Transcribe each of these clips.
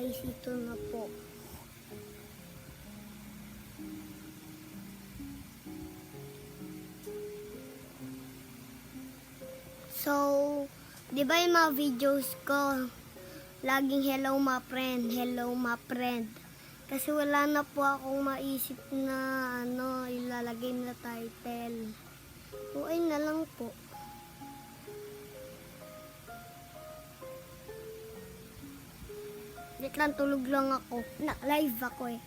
guys, ito na po. So, di ba yung mga videos ko, laging hello my friend. Kasi wala na po akong maisip na ilalagay na title. O ay na lang po. Wait lang, tulog lang ako. Live ako eh.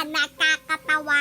Nakakatawa.